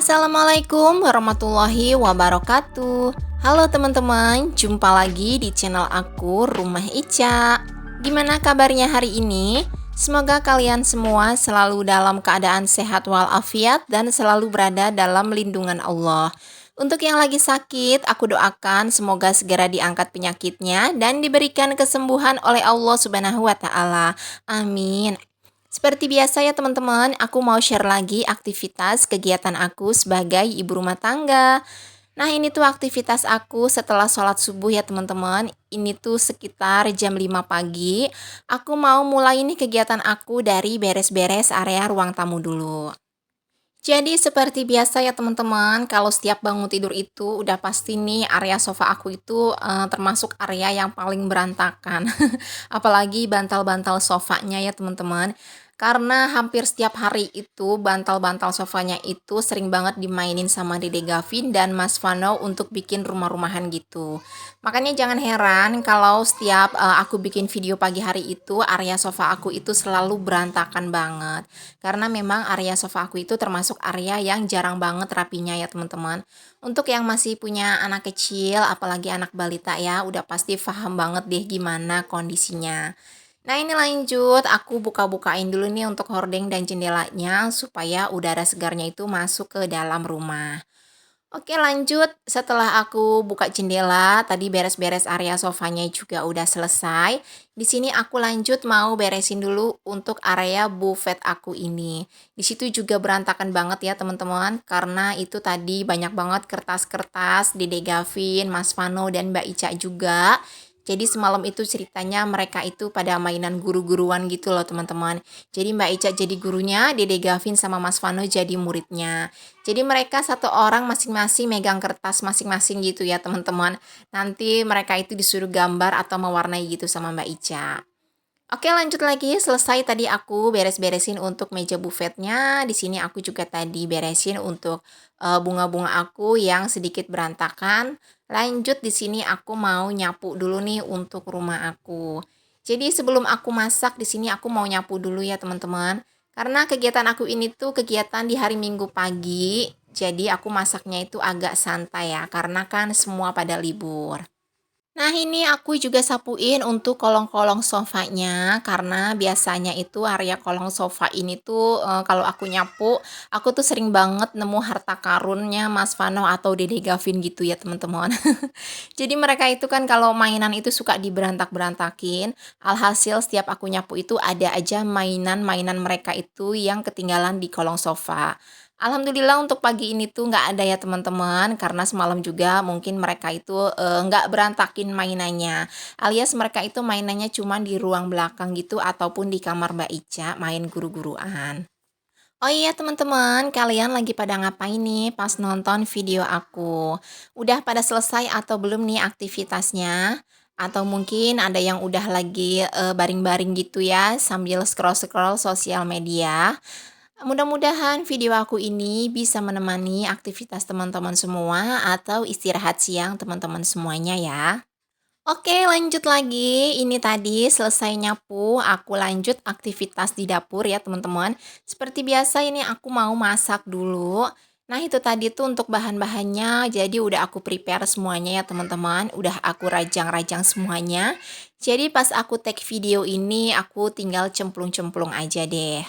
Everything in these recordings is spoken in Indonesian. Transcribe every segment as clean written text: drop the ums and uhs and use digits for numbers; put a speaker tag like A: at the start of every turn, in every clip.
A: Assalamualaikum warahmatullahi wabarakatuh. Halo teman-teman, jumpa lagi di channel aku Rumah Ica. Gimana kabarnya hari ini? Semoga kalian semua selalu dalam keadaan sehat walafiat dan selalu berada dalam lindungan Allah. Untuk yang lagi sakit, aku doakan semoga segera diangkat penyakitnya dan diberikan kesembuhan oleh Allah Subhanahu wa taala. Amin. Seperti biasa ya teman-teman, aku mau share lagi aktivitas kegiatan aku sebagai ibu rumah tangga. Nah ini tuh aktivitas aku setelah sholat subuh ya teman-teman. Ini tuh sekitar jam 5 pagi. Aku mau mulai ini kegiatan aku dari beres-beres area ruang tamu dulu. Jadi seperti biasa ya teman-teman, kalau setiap bangun tidur itu udah pasti nih area sofa aku itu termasuk area yang paling berantakan. Apalagi bantal-bantal sofanya ya teman-teman. Karena hampir setiap hari itu bantal-bantal sofanya itu sering banget dimainin sama Dede Gavin dan Mas Vano untuk bikin rumah-rumahan gitu. Makanya jangan heran kalau setiap aku bikin video pagi hari itu area sofa aku itu selalu berantakan banget. Karena memang area sofa aku itu termasuk area yang jarang banget rapinya ya teman-teman. Untuk yang masih punya anak kecil, apalagi anak balita ya, udah pasti paham banget deh gimana kondisinya. Nah ini lanjut, aku buka-bukain dulu nih untuk hordeng dan jendelanya supaya udara segarnya itu masuk ke dalam rumah. Oke lanjut, setelah aku buka jendela, tadi beres-beres area sofanya juga udah selesai. Di sini aku lanjut mau beresin dulu untuk area buffet aku ini. Di situ juga berantakan banget ya teman-teman, karena itu tadi banyak banget kertas-kertas Dede Gavin, Mas Vano dan Mbak Ica juga. Jadi semalam itu ceritanya mereka itu pada mainan guru-guruan gitu loh teman-teman. Jadi Mbak Ica jadi gurunya, Dede Gavin sama Mas Vano jadi muridnya. Jadi mereka satu orang masing-masing megang kertas masing-masing gitu ya teman-teman. Nanti mereka itu disuruh gambar atau mewarnai gitu sama Mbak Ica. Oke lanjut lagi, selesai tadi aku beres-beresin untuk meja buffetnya. Di sini aku juga tadi beresin untuk bunga-bunga aku yang sedikit berantakan. Lanjut di sini aku mau nyapu dulu nih untuk rumah aku. Jadi sebelum aku masak di sini aku mau nyapu dulu ya teman-teman. Karena kegiatan aku ini tuh kegiatan di hari Minggu pagi. Jadi aku masaknya itu agak santai ya karena kan semua pada libur. Nah ini aku juga sapuin untuk kolong-kolong sofanya karena biasanya itu area kolong sofa ini tuh kalau aku nyapu aku tuh sering banget nemu harta karunnya Mas Vano atau Dede Gavin gitu ya teman-teman. Jadi mereka itu kan kalau mainan itu suka diberantak-berantakin. Alhasil setiap aku nyapu itu ada aja mainan-mainan mereka itu yang ketinggalan di kolong sofa. Alhamdulillah untuk pagi ini tuh nggak ada ya teman-teman karena semalam juga mungkin mereka itu nggak berantakin mainannya alias mereka itu mainannya cuma di ruang belakang gitu ataupun di kamar Mbak Ica main guru-guruan. Oh iya teman-teman, kalian lagi pada ngapain nih pas nonton video aku? Udah pada selesai atau belum nih aktivitasnya? Atau mungkin ada yang udah lagi baring-baring gitu ya sambil scroll-scroll sosial media? Mudah-mudahan video aku ini bisa menemani aktivitas teman-teman semua atau istirahat siang teman-teman semuanya ya. Oke, lanjut lagi. Ini tadi selesai nyapu, aku lanjut aktivitas di dapur ya, teman-teman. Seperti biasa ini aku mau masak dulu. Nah, itu tadi tuh untuk bahan-bahannya. Jadi udah aku prepare semuanya ya, teman-teman. Udah aku rajang-rajang semuanya. Jadi pas aku take video ini, aku tinggal cemplung-cemplung aja deh.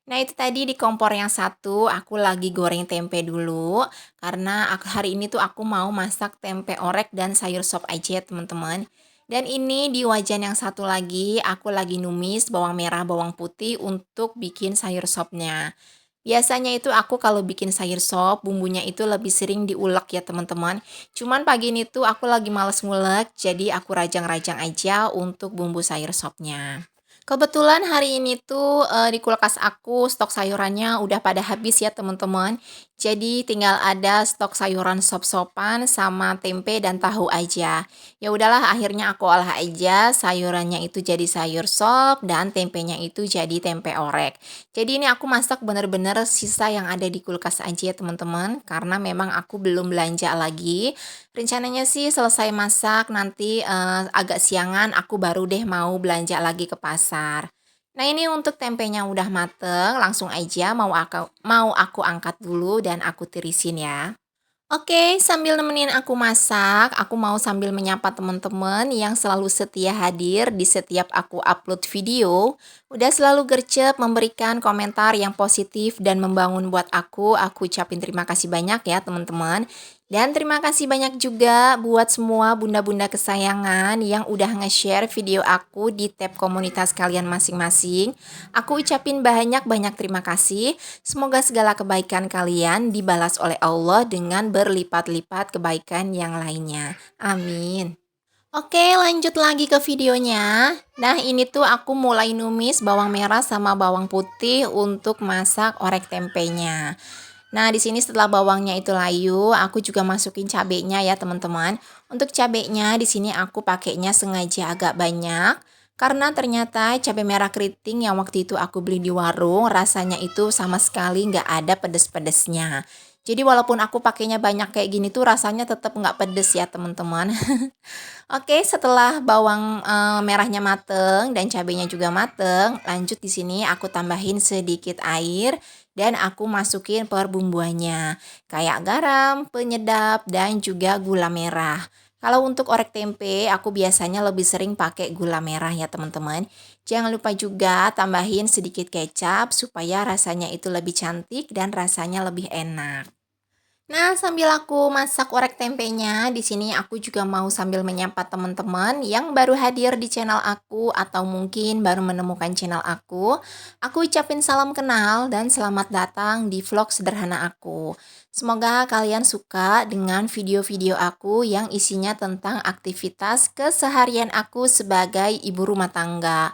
A: Nah, itu tadi di kompor yang satu, aku lagi goreng tempe dulu. Karena hari ini tuh aku mau masak tempe orek dan sayur sop aja ya teman-teman. Dan ini di wajan yang satu lagi aku lagi numis bawang merah bawang putih untuk bikin sayur sopnya. Biasanya itu aku kalau bikin sayur sop bumbunya itu lebih sering diulek ya teman-teman. Cuman pagi ini tuh aku lagi males ngulek jadi aku rajang-rajang aja untuk bumbu sayur sopnya. Kebetulan hari ini tuh di kulkas aku stok sayurannya udah pada habis ya teman-teman. Jadi tinggal ada stok sayuran sop-sopan sama tempe dan tahu aja. Ya udahlah akhirnya aku olah aja sayurannya itu jadi sayur sop dan tempenya itu jadi tempe orek. Jadi ini aku masak bener-bener sisa yang ada di kulkas aja ya teman-teman. Karena memang aku belum belanja lagi. Rencananya sih selesai masak nanti agak siangan aku baru deh mau belanja lagi ke pasar. Nah, ini untuk tempenya udah mateng, langsung aja mau aku angkat dulu dan aku tirisin ya. Oke, sambil nemenin aku masak, aku mau sambil menyapa teman-teman yang selalu setia hadir di setiap aku upload video. Udah selalu gercep memberikan komentar yang positif dan membangun buat aku. Aku ucapin terima kasih banyak ya teman-teman. Dan terima kasih banyak juga buat semua bunda-bunda kesayangan yang udah nge-share video aku di tab komunitas kalian masing-masing. Aku ucapin banyak-banyak terima kasih. Semoga segala kebaikan kalian dibalas oleh Allah dengan berlipat-lipat kebaikan yang lainnya. Amin. Oke, lanjut lagi ke videonya. Nah, ini tuh aku mulai numis bawang merah sama bawang putih untuk masak orek tempenya. Nah, di sini setelah bawangnya itu layu, aku juga masukin cabenya ya, teman-teman. Untuk cabenya di sini aku pakainya sengaja agak banyak karena ternyata cabai merah keriting yang waktu itu aku beli di warung rasanya itu sama sekali nggak ada pedes-pedesnya. Jadi walaupun aku pakainya banyak kayak gini tuh rasanya tetap nggak pedes ya teman-teman. Oke, setelah bawang merahnya mateng dan cabenya juga mateng, lanjut di sini aku tambahin sedikit air dan aku masukin perbumbuannya, kayak garam, penyedap, dan juga gula merah. Kalau untuk orek tempe, aku biasanya lebih sering pakai gula merah ya teman-teman. Jangan lupa juga tambahin sedikit kecap supaya rasanya itu lebih cantik dan rasanya lebih enak. Nah, sambil aku masak orek tempenya, di sini aku juga mau sambil menyapa teman-teman yang baru hadir di channel aku atau mungkin baru menemukan channel aku. Aku ucapin salam kenal dan selamat datang di vlog sederhana aku. Semoga kalian suka dengan video-video aku yang isinya tentang aktivitas keseharian aku sebagai ibu rumah tangga.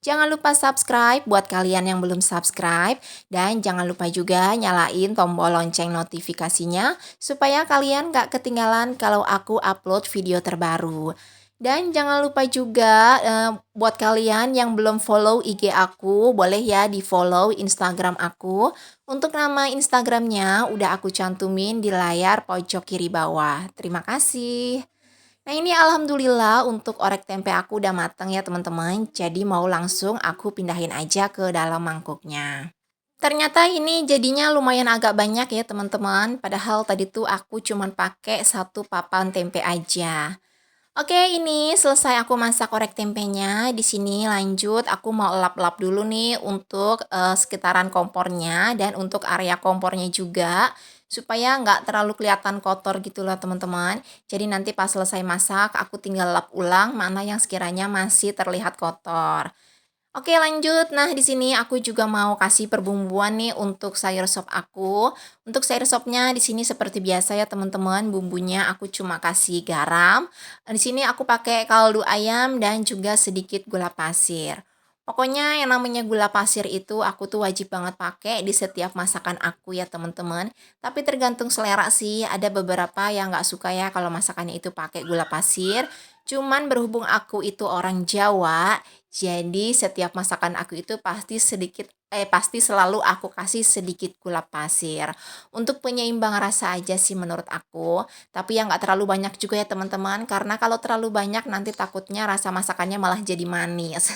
A: Jangan lupa subscribe buat kalian yang belum subscribe. Dan jangan lupa juga nyalain tombol lonceng notifikasinya supaya kalian gak ketinggalan kalau aku upload video terbaru. Dan jangan lupa juga buat kalian yang belum follow IG aku, boleh ya di follow Instagram aku. Untuk nama Instagramnya udah aku cantumin di layar pojok kiri bawah. Terima kasih. Nah, ini alhamdulillah untuk orek tempe aku udah mateng ya teman-teman. Jadi mau langsung aku pindahin aja ke dalam mangkuknya. Ternyata ini jadinya lumayan agak banyak ya teman-teman. Padahal tadi tuh aku cuman pakai satu papan tempe aja. Oke, ini selesai aku masak orek tempenya. Di sini lanjut aku mau lap-lap dulu nih untuk sekitaran kompornya dan untuk area kompornya juga supaya nggak terlalu kelihatan kotor gitu loh teman-teman. Jadi nanti pas selesai masak aku tinggal lap ulang mana yang sekiranya masih terlihat kotor. Oke, lanjut. Nah, di sini aku juga mau kasih perbumbuan nih untuk sayur sop aku. Untuk sayur sopnya di sini seperti biasa ya teman-teman, bumbunya aku cuma kasih garam. Di sini aku pakai kaldu ayam dan juga sedikit gula pasir. Pokoknya yang namanya gula pasir itu aku tuh wajib banget pakai di setiap masakan aku ya teman-teman. Tapi tergantung selera sih, ada beberapa yang nggak suka ya kalau masakannya itu pakai gula pasir. Cuman berhubung aku itu orang Jawa, jadi setiap masakan aku itu pasti selalu aku kasih sedikit gula pasir. Untuk penyeimbang rasa aja sih menurut aku. Tapi yang nggak terlalu banyak juga ya teman-teman. Karena kalau terlalu banyak nanti takutnya rasa masakannya malah jadi manis.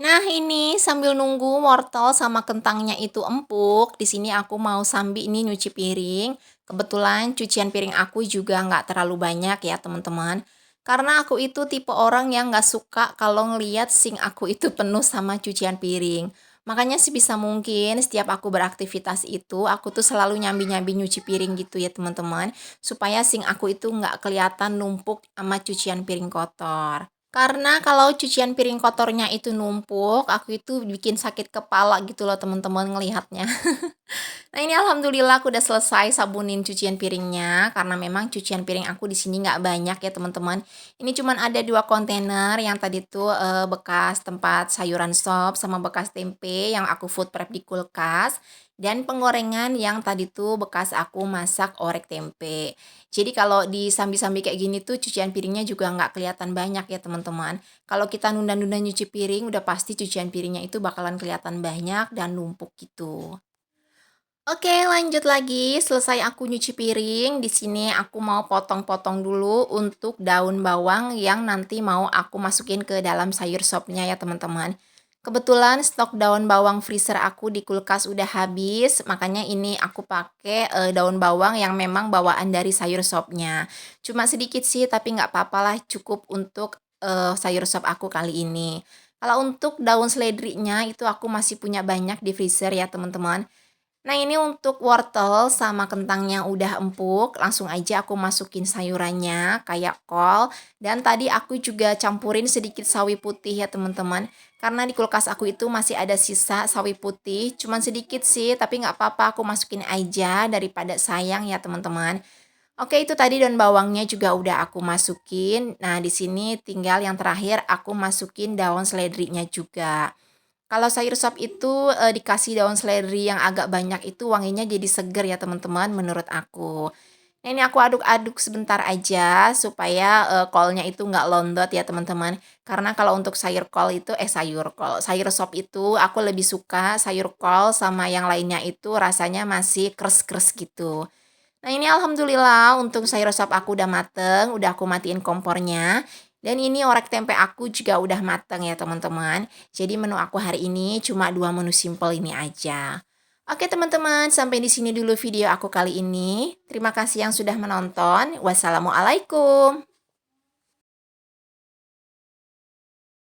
A: Nah, ini sambil nunggu wortel sama kentangnya itu empuk, di sini aku mau sambil ini nyuci piring. Kebetulan cucian piring aku juga nggak terlalu banyak ya teman-teman. Karena aku itu tipe orang yang nggak suka kalau ngeliat sink aku itu penuh sama cucian piring. Makanya sebisa mungkin setiap aku beraktivitas itu, aku tuh selalu nyambi-nyambi nyuci piring gitu ya teman-teman. Supaya sink aku itu nggak kelihatan numpuk sama cucian piring kotor. Karena kalau cucian piring kotornya itu numpuk, aku itu bikin sakit kepala gitu loh teman-teman ngelihatnya. Nah, ini alhamdulillah aku udah selesai sabunin cucian piringnya karena memang cucian piring aku di sini nggak banyak ya teman-teman. Ini cuman ada 2 kontainer yang tadi tuh bekas tempat sayuran sop sama bekas tempe yang aku food prep di kulkas dan penggorengan yang tadi tuh bekas aku masak orek tempe. Jadi kalau disambi-sambi kayak gini tuh cucian piringnya juga nggak kelihatan banyak ya teman-teman. Kalau kita nunda-nunda nyuci piring udah pasti cucian piringnya itu bakalan kelihatan banyak dan numpuk gitu. Oke, lanjut lagi. Selesai aku nyuci piring, di sini aku mau potong-potong dulu untuk daun bawang yang nanti mau aku masukin ke dalam sayur sopnya ya, teman-teman. Kebetulan stok daun bawang freezer aku di kulkas udah habis, makanya ini aku pakai, daun bawang yang memang bawaan dari sayur sopnya. Cuma sedikit sih, tapi nggak papalah, cukup untuk, sayur sop aku kali ini. Kalau untuk daun seledrinya itu aku masih punya banyak di freezer ya teman-teman. Nah, ini untuk wortel sama kentang yang udah empuk, langsung aja aku masukin sayurannya kayak kol, dan tadi aku juga campurin sedikit sawi putih ya teman-teman. Karena di kulkas aku itu masih ada sisa sawi putih, cuman sedikit sih, tapi nggak apa-apa aku masukin aja daripada sayang ya teman-teman. Oke, itu tadi daun bawangnya juga udah aku masukin. Nah, di sini tinggal yang terakhir aku masukin daun seledrinya juga. Kalau sayur sop itu, dikasih daun seledri yang agak banyak itu wanginya jadi seger ya teman-teman menurut aku. Nah, ini aku aduk-aduk sebentar aja supaya, kolnya itu nggak londot ya teman-teman. Karena kalau untuk sayur kol itu sayur kol, sayur sop itu aku lebih suka sayur kol sama yang lainnya itu rasanya masih kres-kres gitu. Nah, ini alhamdulillah untuk sayur sop aku udah mateng, udah aku matiin kompornya. Dan ini orek tempe aku juga udah mateng ya teman-teman. Jadi menu aku hari ini cuma 2 menu simple ini aja. Oke teman-teman, sampai di sini dulu video aku kali ini. Terima kasih yang sudah menonton. Wassalamualaikum.